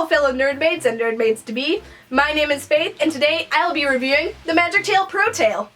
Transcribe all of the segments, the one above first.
Hello fellow nerdmaids and nerdmaids to be. My name is Faith and today I'll be reviewing the Magictail Pro tail.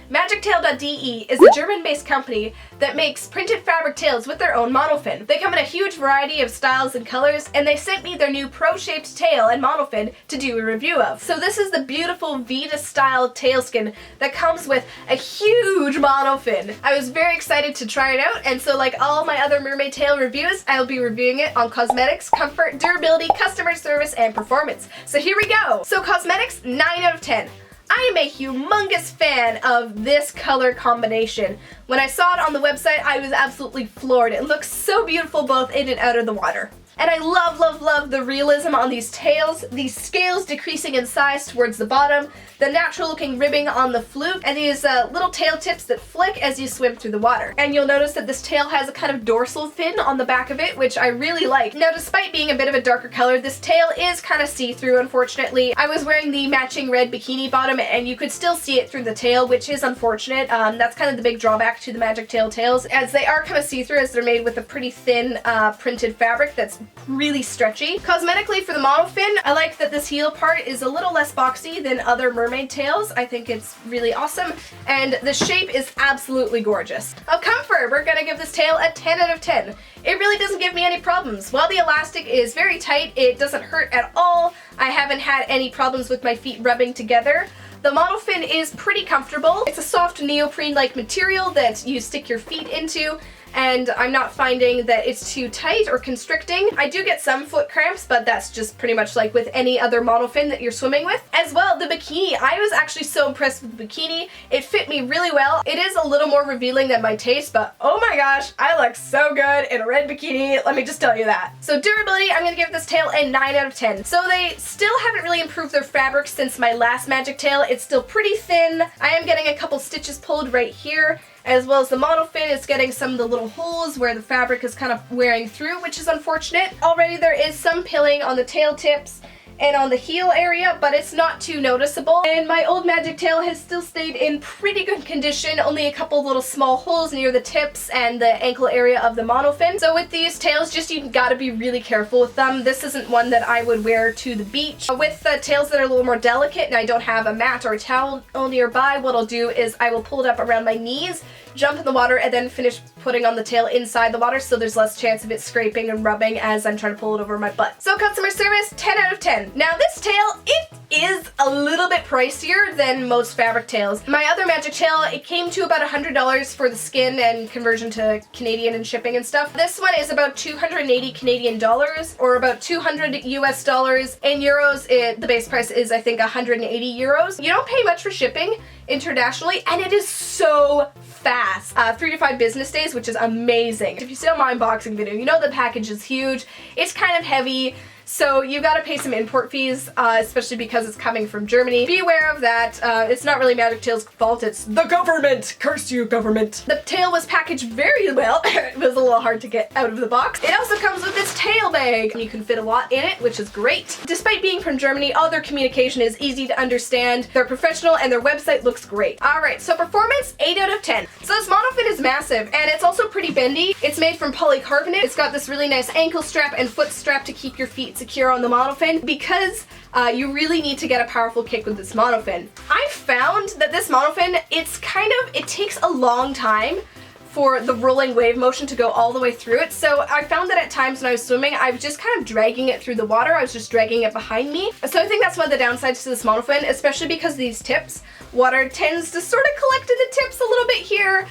Magictail.de is a German-based company that makes printed fabric tails with their own monofin. They come in a huge variety of styles and colors, and they sent me their new pro-shaped tail and monofin to do a review of. So this is the beautiful Vita-style tailskin that comes with a huge monofin. I was very excited to try it out, and so like all my other mermaid tail reviews, I'll be reviewing it on cosmetics, comfort, durability, customer service, and performance. So here we go. So cosmetics, 9 out of 10. I am a humongous fan of this color combination. When I saw it on the website, I was absolutely floored. It looks so beautiful both in and out of the water. And I love, love, love the realism on these tails, these scales decreasing in size towards the bottom, the natural looking ribbing on the fluke, and these little tail tips that flick as you swim through the water. And you'll notice that this tail has a kind of dorsal fin on the back of it, which I really like. Now, despite being a bit of a darker color, this tail is kind of see-through, unfortunately. I was wearing the matching red bikini bottom, and you could still see it through the tail, which is unfortunate. That's kind of the big drawback to the Magictail tails, as they are kind of see-through, as they're made with a pretty thin printed fabric that's really stretchy. Cosmetically for the monofin, I like that this heel part is a little less boxy than other mermaid tails. I think it's really awesome, and the shape is absolutely gorgeous. Of comfort, we're gonna give this tail a 10 out of 10. It really doesn't give me any problems. While the elastic is very tight, it doesn't hurt at all. I haven't had any problems with my feet rubbing together. The monofin is pretty comfortable. It's a soft neoprene-like material that you stick your feet into, and I'm not finding that it's too tight or constricting. I do get some foot cramps, but that's just pretty much like with any other monofin that you're swimming with. As well, the bikini. I was actually so impressed with the bikini. It fit me really well. It is a little more revealing than my taste, but oh my gosh, I look so good in a red bikini, let me just tell you that. So durability, I'm gonna give this tail a 9 out of 10. So they still haven't really improved their fabric since my last Magictail. It's still pretty thin. I am getting a couple stitches pulled right here, as well as the monofin is getting some of the little holes where the fabric is kind of wearing through, which is unfortunate. Already there is some pilling on the tail tips and on the heel area, but it's not too noticeable. And my old Magictail has still stayed in pretty good condition, only a couple little small holes near the tips and the ankle area of the monofin. So with these tails, just you gotta be really careful with them. This isn't one that I would wear to the beach. With the tails that are a little more delicate and I don't have a mat or a towel nearby, what I'll do is I will pull it up around my knees, jump in the water, and then finish putting on the tail inside the water so there's less chance of it scraping and rubbing as I'm trying to pull it over my butt. So customer service, 10 out of 10. Now this tail, it is a little bit pricier than most fabric tails. My other Magictail, it came to about $100 for the skin and conversion to Canadian and shipping and stuff. This one is about 280 Canadian dollars, or about 200 US dollars. In euros, the base price is I think 180 euros. You don't pay much for shipping internationally, and it is so fast. 3 to 5 business days, which is amazing. If you see my unboxing video, you know the package is huge. It's kind of heavy, so you gotta pay some import fees, especially because it's coming from Germany. Be aware of that. It's not really Magictail's fault, it's the government! Curse you, government! The tail was packaged very well. It was a little hard to get out of the box. It also comes with this tail bag. You can fit a lot in it, which is great. Despite being from Germany, all their communication is easy to understand. They're professional and their website looks great. Alright, so performance, 8 out of 10. So this monofin is massive, and it's also pretty bendy. It's made from polycarbonate. It's got this really nice ankle strap and foot strap to keep your feet secure on the monofin, because you really need to get a powerful kick with this monofin. I found that this monofin, it takes a long time for the rolling wave motion to go all the way through it. So I found that at times when I was swimming, I was just kind of dragging it through the water. I was just dragging it behind me. So I think that's one of the downsides to this monofin, especially because these tips, water tends to sort of collect in the tips a little bit here,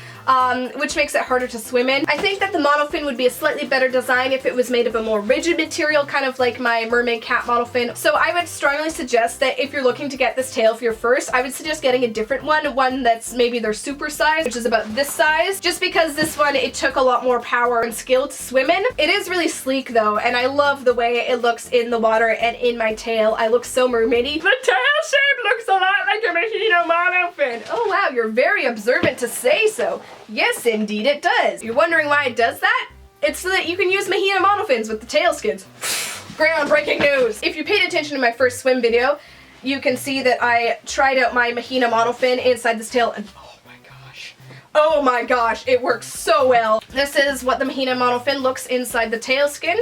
which makes it harder to swim in. I think that the monofin would be a slightly better design if it was made of a more rigid material, kind of like my mermaid cat monofin. So I would strongly suggest that if you're looking to get this tail for your first, I would suggest getting a different one that's maybe their super size, which is about this size, just because this one, it took a lot more power and skill to swim in. It is really sleek though, and I love the way it looks in the water and in my tail. I look so mermaidy. The tail shape looks a lot like a mojito monofin. Oh wow, you're very observant to say so. Yes, indeed it does. You're wondering why it does that? It's so that you can use Mahina monofins with the tail skins. Groundbreaking news! If you paid attention to my first swim video, you can see that I tried out my Mahina monofin inside this tail, and oh my gosh. Oh my gosh, it works so well. This is what the Mahina monofin looks inside the tail skin.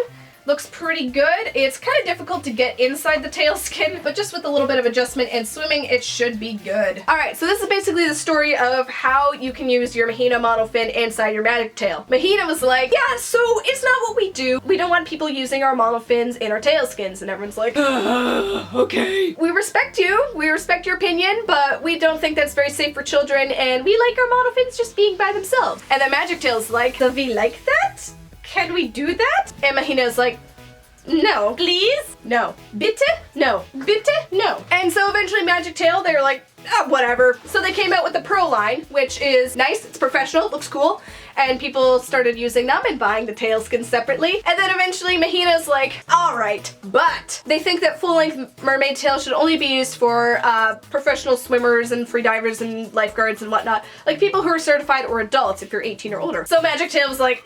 Looks pretty good. It's kind of difficult to get inside the tail skin, but just with a little bit of adjustment and swimming, it should be good. Alright, so this is basically the story of how you can use your Mahina monofin inside your Magictail. Mahina was like, yeah, so it's not what we do. We don't want people using our monofins in our tail skins. And everyone's like, okay. We respect you. We respect your opinion, but we don't think that's very safe for children, and we like our monofins just being by themselves. And then Magictail's like, do we like that? Can we do that? And Mahina's like, no. Please? No. Bitte? No. Bitte? No. And so eventually Magictail, they're like, oh, whatever. So they came out with the Pro line, which is nice, it's professional, looks cool, and people started using them and buying the tail skins separately. And then eventually Mahina's like, alright, but they think that full-length mermaid tail should only be used for professional swimmers and freedivers and lifeguards and whatnot, like people who are certified or adults if you're 18 or older. So Magictail was like,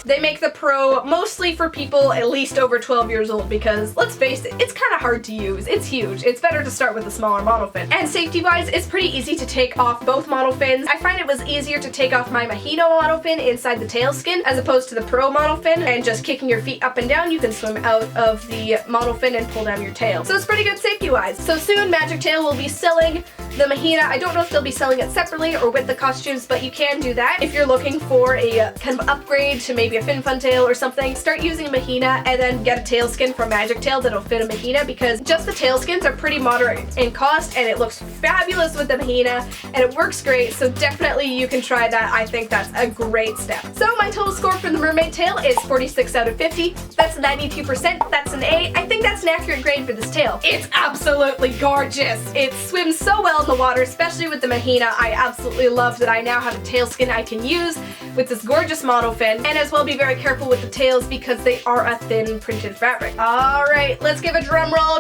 they make the Pro mostly for people at least over 12 years old because, let's face it, it's kind of hard to use. It's huge. It's better to start with a smaller monofin. And safety-wise, it's pretty easy to take off both monofins. I find it was easier to take off my Mahina monofin inside the tail skin as opposed to the Pro monofin, and just kicking your feet up and down, you can swim out of the monofin and pull down your tail. So it's pretty good safety-wise. So soon, Magictail will be selling the Mahina. I don't know if they'll be selling it separately or with the costumes, but you can do that if you're looking for a kind of upgrade to maybe a fin fun tail or something. Start using Mahina and then get a tail skin from Magictail that'll fit a Mahina, because just the tail skins are pretty moderate in cost and it looks fabulous with the Mahina and it works great, so definitely you can try that. I think that's a great step. So my total score for the mermaid tail is 46 out of 50. That's 92%. That's an A. I think that's an accurate grade for this tail. It's absolutely gorgeous. It swims so well in the water, especially with the Mahina. I absolutely love that I now have a tail skin I can use with this gorgeous monofin, and as well be very careful with the tails because they are a thin printed fabric. Alright, let's give a drum roll.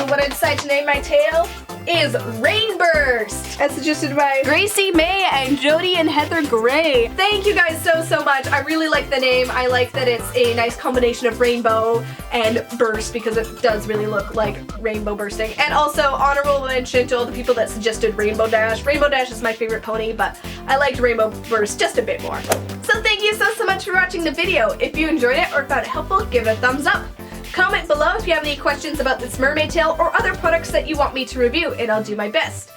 What I decided to name my tail is Rainburst, as suggested by Gracie May and Jody and Heather Gray. Thank you guys so much. I really like the name. I like that it's a nice combination of rainbow and burst because it does really look like rainbow bursting. And also honorable mention to all the people that suggested Rainbow Dash. Rainbow Dash is my favorite pony, but I liked Rainbow Burst just a bit more. So thank you so much for watching the video. If you enjoyed it or found it helpful, give it a thumbs up. Comment below if you have any questions about this mermaid tail or other products that you want me to review, and I'll do my best.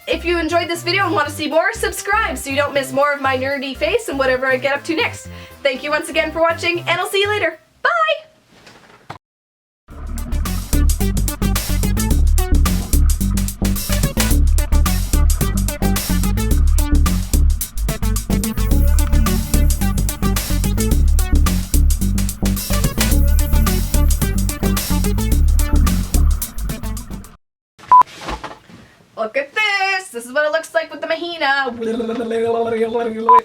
If you enjoyed this video and want to see more, subscribe so you don't miss more of my nerdy face and whatever I get up to next. Thank you once again for watching, and I'll see you later. Bye! Look at this! This is what it looks like with the Mahina.